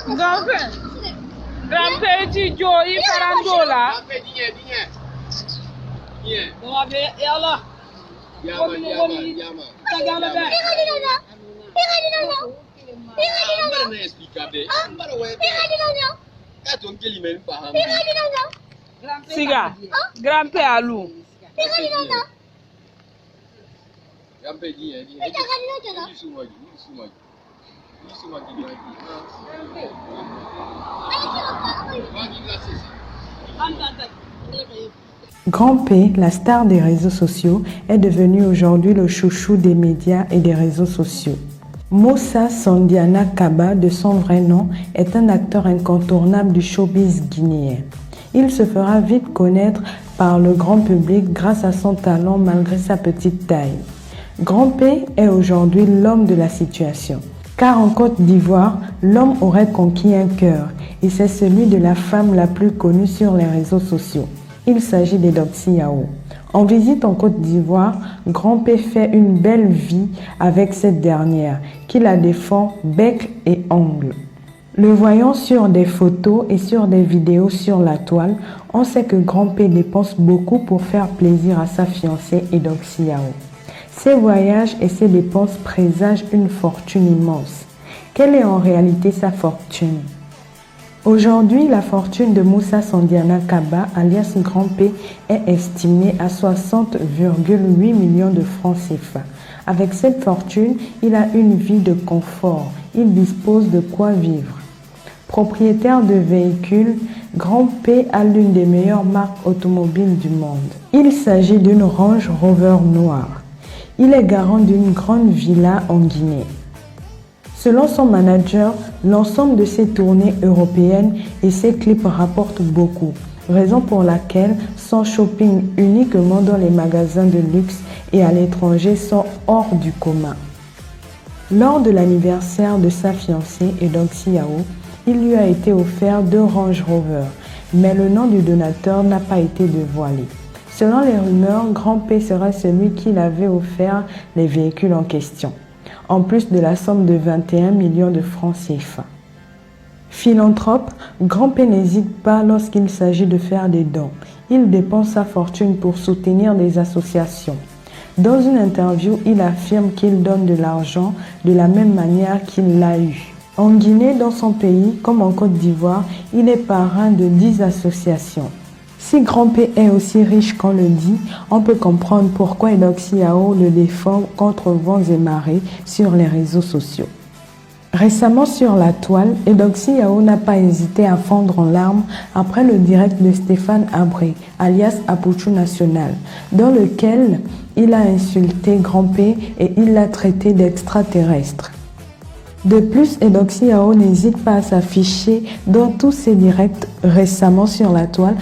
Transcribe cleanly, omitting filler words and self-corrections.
Grand-père, tu joues, il fait là. Siga, grand-père Alou. Grand P, la star des réseaux sociaux, est devenu aujourd'hui le chouchou des médias et des réseaux sociaux. Moussa Sandiana Kaba, de son vrai nom, est un acteur incontournable du showbiz guinéen. Il se fera vite connaître par le grand public grâce à son talent malgré sa petite taille. Grand P est aujourd'hui l'homme de la situation. Car en Côte d'Ivoire, l'homme aurait conquis un cœur et c'est celui de la femme la plus connue sur les réseaux sociaux. Il s'agit d'Eudoxie Yao. En visite en Côte d'Ivoire, Grand P fait une belle vie avec cette dernière, qui la défend bec et ongle. Le voyant sur des photos et sur des vidéos sur la toile, on sait que Grand P dépense beaucoup pour faire plaisir à sa fiancée Eudoxie Yao. Ses voyages et ses dépenses présagent une fortune immense. Quelle est en réalité sa fortune? Aujourd'hui, la fortune de Moussa Sandiana Kaba, alias Grand P, est estimée à 60,8 millions de francs CFA. Avec cette fortune, il a une vie de confort. Il dispose de quoi vivre. Propriétaire de véhicules, Grand P a l'une des meilleures marques automobiles du monde. Il s'agit d'une Range Rover noire. Il est garant d'une grande villa en Guinée. Selon son manager, l'ensemble de ses tournées européennes et ses clips rapportent beaucoup, raison pour laquelle son shopping uniquement dans les magasins de luxe et à l'étranger sont hors du commun. Lors de l'anniversaire de sa fiancée Eudoxie Yao, il lui a été offert 2 Range Rover, mais le nom du donateur n'a pas été dévoilé. Selon les rumeurs, Grand P serait celui qui l'avait offert les véhicules en question, en plus de la somme de 21 millions de francs CFA. Philanthrope, Grand P n'hésite pas lorsqu'il s'agit de faire des dons. Il dépense sa fortune pour soutenir des associations. Dans une interview, il affirme qu'il donne de l'argent de la même manière qu'il l'a eu. En Guinée, dans son pays, comme en Côte d'Ivoire, il est parrain de 10 associations. Si Grand P est aussi riche qu'on le dit, on peut comprendre pourquoi Eudoxie Yao le défend contre vents et marées sur les réseaux sociaux. Récemment sur la toile, Eudoxie Yao n'a pas hésité à fondre en larmes après le direct de Stéphane Abré, alias Apuchou National, dans lequel il a insulté Grand P et il l'a traité d'extraterrestre. De plus, Eudoxie Yao n'hésite pas à s'afficher dans tous ses directs récemment sur la toile